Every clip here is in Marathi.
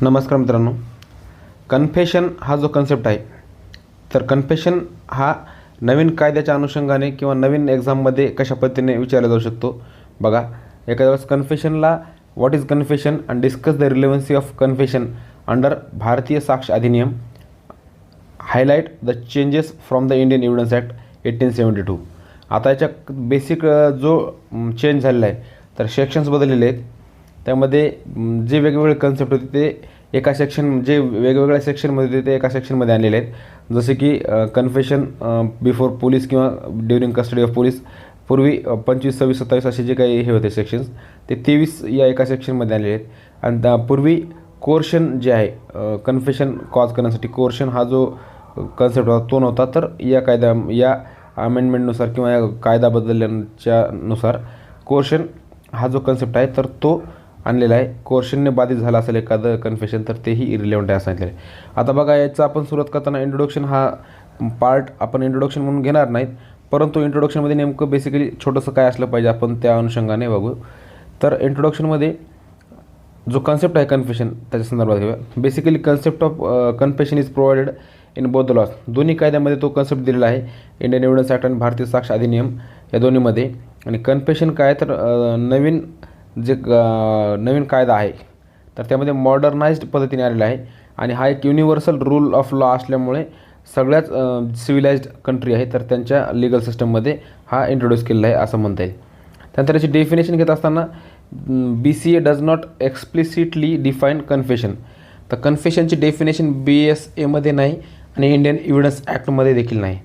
नमस्कार मित्रांनो. कन्फेशन हा जो कन्सेप्ट आहे, तर कन्फेशन हा नवीन कायद्याच्या अनुषंगाने किंवा नवीन एक्झाममध्ये कशा पद्धतीने विचारला जाऊ शकतो. बघा, एखाद्या वेळेस कन्फेशनला what is confession and discuss the relevancy of confession under Bharatiya Sakshya Adhiniyam, highlight the changes from the Indian Evidence Act 1872. आता याच्या बेसिक जो चेंज झालेला आहे, तर सेक्शन्स बदललेले आहेत. त्यामध्ये जे वेगवेगळे कन्सेप्ट होते ते एका सेक्शन, जे वेगवेगळ्या सेक्शनमध्ये होते ते एका सेक्शनमध्ये आणलेले आहेत. जसे की कन्फेशन बिफोर पोलीस किंवा ड्युरिंग कस्टडी ऑफ पोलीस. पूर्वी 25, 26, 27 असे जे काही हे होते सेक्शन्स, ते 23 या एका सेक्शनमध्ये आणलेले आहेत. आणि पूर्वी कोर्शन जे आहे, कन्फेशन कॉज करण्यासाठी कोर्शन हा जो कन्सेप्ट होता तो नव्हता. तर या अमेंडमेंटनुसार किंवा या कायदा बदलल्याच्यानुसार कोर्शन हा जो कन्सेप्ट आहे तर तो आणलेला आहे. कोर्शनने बाधित झाला असेल एखादं कन्फेशन तर तेही इरिलेव्हंट आहे असं सांगितलेलं आहे. आता बघा, याचं आपण सुरुवात करताना इंट्रोडक्शन हा पार्ट आपण इंट्रोडक्शन म्हणून घेणार नाहीत, परंतु इंट्रोडक्शनमध्ये नेमकं बेसिकली छोटंसं काय असलं पाहिजे आपण त्या अनुषंगाने बघू. तर इंट्रोडक्शनमध्ये जो कन्सेप्ट आहे कन्फेशन त्याच्या संदर्भात घेऊया. Basically concept of confession is provided in both the laws. दोन्ही कायद्यामध्ये तो कन्सेप्ट दिलेला आहे, इंडियन एव्हिडन्स ॲक्ट आणि भारतीय साक्ष अधिनियम या दोन्हीमध्ये. आणि कन्फेशन काय तर नवीन कायदा आहे, तर त्यामध्ये मॉडर्नाइज्ड पद्धतीने आलेला आहे. आणि हा एक युनिव्हर्सल रूल ऑफ लॉ असल्यामुळे सगळ्याच सिव्हिलाइज्ड कंट्री आहे तर त्यांच्या लिगल सिस्टममध्ये हा इंट्रोड्यूस केलेला आहे असं म्हणता येईल. त्यानंतर याची डेफिनेशन घेत असताना BCA does not explicitly define confession. तर कन्फेशनची डेफिनेशन BSAमध्ये नाही आणि इंडियन एव्हिडन्स ॲक्टमध्ये देखील नाही.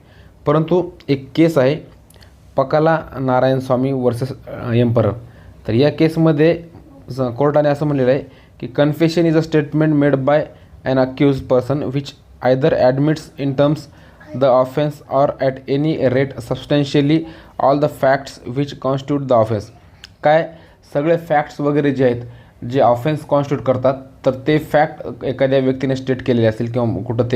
परंतु एक केस आहे, पकाला नारायण स्वामी वर्सेस एम्परर. तर या केसमध्ये कोर्टाने असं म्हणलेलं आहे की confession is a statement made by an accused person which either admits in terms the offence or at any rate substantially all the facts which constitute the offence. काय सगळे फॅक्ट्स वगैरे जे आहेत, जे ऑफेन्स कॉन्स्टिट्यूट करतात, तर ते फॅक्ट एखाद्या व्यक्तीने स्टेट केलेले असेल किंवा कुठं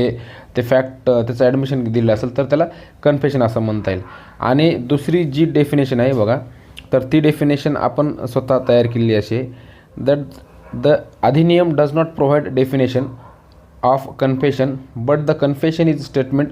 ते फॅक्ट त्याचं ॲडमिशन दिलेलं असेल तर त्याला कन्फेशन असं म्हणता येईल. आणि दुसरी जी डेफिनेशन आहे बघा, तर ती डेफिनेशन आपण स्वतः तयार केलेली अशी आहे. दॅट द अधिनियम does not provide definition of confession but the confession is statement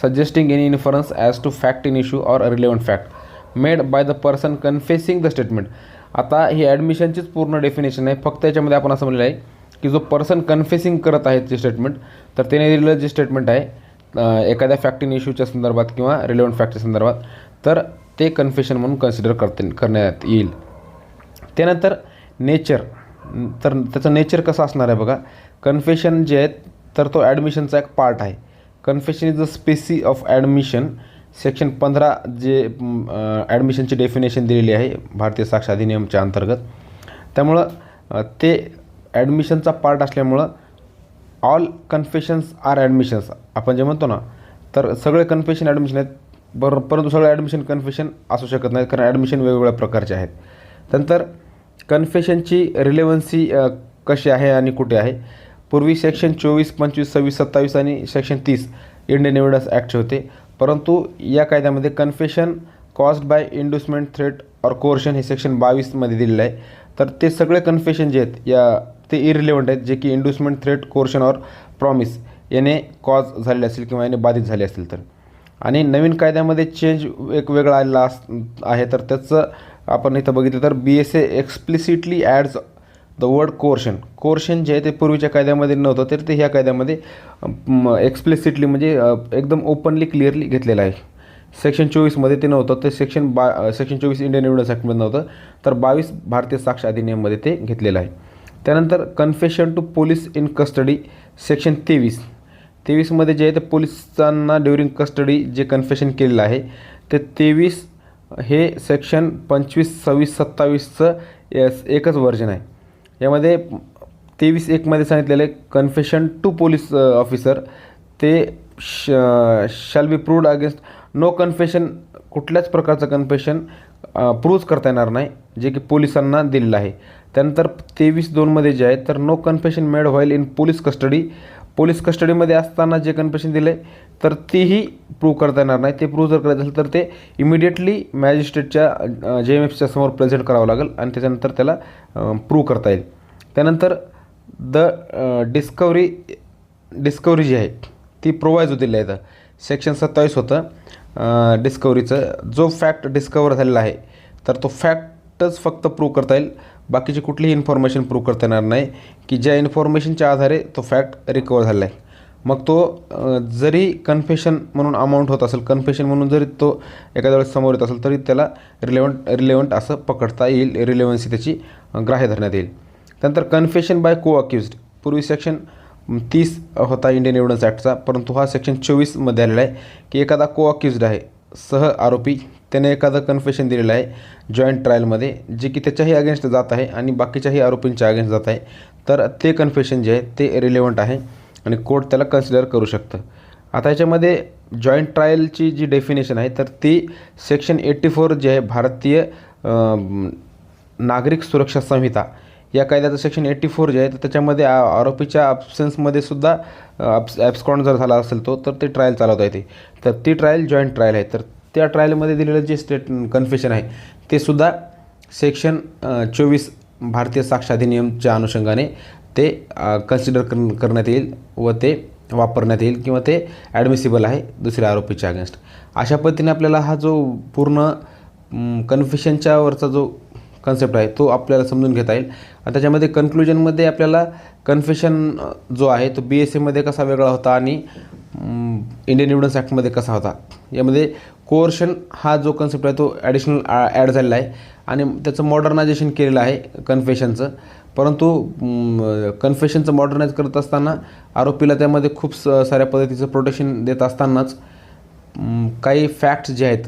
suggesting any inference as to fact in issue or relevant fact made by the person confessing the statement. आता ही ॲडमिशनचीच पूर्ण डेफिनेशन आहे, फक्त याच्यामध्ये आपण असं म्हणलेलं आहे की जो पर्सन कन्फेसिंग करत आहे जे स्टेटमेंट, तर त्याने दिलेलं जे स्टेटमेंट आहे एखाद्या फॅक्ट इन इश्यूच्या संदर्भात किंवा रिलेव्हंट फॅक्टच्या संदर्भात, तर ते कन्फेशन म्हणून कन्सिडर करण्यात येईल. त्यानंतर नेचर, तर त्याचं नेचर कसं असणार आहे बघा. कन्फेशन जे आहेत तर तो ॲडमिशनचा एक पार्ट आहे. Confession is the species of admission. Section 15 जे ॲडमिशनची डेफिनेशन दिलेली आहे भारतीय साक्ष अधिनियमच्या अंतर्गत, त्यामुळं ते ॲडमिशनचा पार्ट असल्यामुळं ऑल कन्फेशन्स आर ॲडमिशन्स आपण जे म्हणतो ना, तर सगळे कन्फेशन ॲडमिशन आहेत. परंतु सगळे ॲडमिशन कन्फेशन असू शकत नाहीत, कारण ॲडमिशन वेगवेगळ्या प्रकारचे आहेत. त्यानंतर कन्फेशनची रिलेव्हन्सी कशी आहे आणि कुठे आहे. पूर्वी सेक्शन 24, 25, 26, 27 आणि सेक्शन 30 इंडियन एव्हिडन्स ॲक्टचे होते, परंतु या कायद्यामध्ये कन्फेशन कॉज्ड बाय इंड्युसमेंट, थ्रेट और कोर्शन हे सेक्शन 22मध्ये दिलेलं आहे. तर ते सगळे कन्फेशन जे आहेत ते इरिलेव्हंट आहेत, जे की इंड्युसमेंट, थ्रेट, कोर्शन और प्रॉमिस याने कॉज झालेले असेल किंवा याने बाधित झाले असेल तर. आणि नवीन कायद्यामध्ये चेंज एक वेगळा आलेला आहे, तर त्याचं आपण इथं बघितलं तर BSA explicitly ads the word coercion. Coercion जे आहे ते पूर्वीच्या कायद्यामध्ये नव्हतं, तर ते ह्या कायद्यामध्ये एक्सप्लिसिटली म्हणजे एकदम ओपनली क्लिअरली घेतलेलं आहे. सेक्शन 24मध्ये ते नव्हतं, ते सेक्शन 24 इंडियन एव्हिडन्स ॲक्टमध्ये नव्हतं, तर 22 भारतीय साक्ष अधिनियममध्ये ते घेतलेलं आहे. त्यानंतर confession to police in custody section 23मध्ये जे आहे ते पोलिसांना ड्युरिंग कस्टडी जे कन्फेशन केलेलं आहे ते 23 हे सेक्शन 25, 26, 27चं एकच व्हर्जन आहे. यामध्ये 23(1) सांगितलेलं आहे कन्फेशन टू पोलीस ऑफिसर ते shall be proved against no confession. कुठल्याच प्रकारचं कन्फेशन प्रूव्ह करता येणार नाही जे की पोलिसांना दिलेलं आहे. त्यानंतर 23(2) जे आहे तर no confession made while in police custody. Police कस्टडीमध्ये असताना जे कन्फेशन दिलं आहे तर तेही प्रूव्ह करता येणार नाही. ते प्रूव्ह जर करायचं असेल तर ते इमिडिएटली मॅजिस्ट्रेटच्या JMFच्या समोर प्रेझेंट करावं लागेल आणि त्याच्यानंतर त्याला प्रूव्ह करता येईल. त्यानंतर डिस्कवरी जी आहे ती प्रोव्हाइज होतील आहे. सेक्शन 27 होतं डिस्कवरीचं. जो फॅक्ट डिस्कवर झालेला आहे तर तो फॅक्टच फक्त प्रूव्ह करता येईल, बाकीची कुठलीही इन्फॉर्मेशन प्रूव्ह करता येणार नाही की ज्या इन्फॉर्मेशनच्या आधारे तो फॅक्ट रिकवर झालेला आहे. मग तो जरी कन्फेशन म्हणून अमाऊंट होत असेल, कन्फेशन म्हणून जरी तो एखाद्या वेळेस समोर येत असेल तरी त्याला रिलेवंट असं पकडता येईल, रिलेवन्सी त्याची ग्राह्य धरण्यात येईल. त्यानंतर कन्फेशन बाय को अक्युज्ड. पूर्वी सेक्शन 30 होता इंडियन एव्हिडन्स ॲक्टचा, परंतु हा सेक्शन 24मध्ये आलेला आहे की एखादा को अक्युज्ड आहे, सह आरोपी, त्याने एखादं कन्फेशन दिलेलं आहे जॉईंट ट्रायलमध्ये जे की त्याच्याही अगेन्स्ट जात आहे आणि बाकीच्याही आरोपींच्या अगेन्स्ट जात आहे, तर ते कन्फेशन जे आहे ते रिलेवंट आहे आणि कोर्ट त्याला कन्सिडर करू शकतं. आता याच्यामध्ये जॉईंट ट्रायलची जी डेफिनेशन आहे तर ती सेक्शन 84 जे आहे भारतीय नागरिक सुरक्षा संहिता या कायद्याचं सेक्शन 84 जे आहे तर त्याच्यामध्ये आरोपीच्या ॲब्सेन्समध्ये सुद्धा ॲब्स्कॉन्ड जर झाला असेल तर ते ट्रायल चालवता येते. तर ती ट्रायल जॉईंट ट्रायल आहे. तर त्या ट्रायलमध्ये दिलेलं जे कन्फेशन आहे ते सुद्धा सेक्शन 24 भारतीय साक्ष अधिनियमच्या अनुषंगाने ते कन्सिडर करण्यात येईल व ते वापरण्यात येईल किंवा ते ॲडमिसिबल आहे दुसऱ्या आरोपीच्या अगेन्स्ट. अशा पद्धतीने आपल्याला हा जो पूर्ण कन्फेशनच्या वरचा जो कन्सेप्ट आहे तो आपल्याला समजून घेता येईल. आणि त्याच्यामध्ये कन्क्लुजनमध्ये आपल्याला कन्फेशन जो आहे तो BSAमध्ये कसा वेगळा होता आणि इंडियन एव्हिडन्स ॲक्टमध्ये कसा होता, यामध्ये कोअर्शन हा जो कन्सेप्ट आहे तो ॲडिशनल ॲड झालेला आहे आणि त्याचं मॉडर्नायझेशन केलेलं आहे कन्फेशनचं. परंतु कन्फेशनचं मॉडर्नाइज करत असताना आरोपीला त्यामध्ये खूप साऱ्या पद्धतीचं प्रोटेक्शन देत असतानाच काही फॅक्ट्स जे आहेत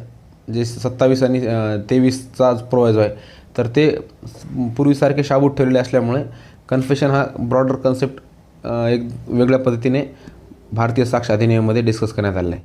जे 27 आणि 23चा प्रोव्हाइज आहे तर ते पूर्वीसारखे शाबूत ठेवलेले असल्यामुळे कन्फेशन हा ब्रॉडर कन्सेप्ट एक वेगळ्या पद्धतीने भारतीय साक्ष अधिनियमामध्ये डिस्कस करण्यात आलेला आहे.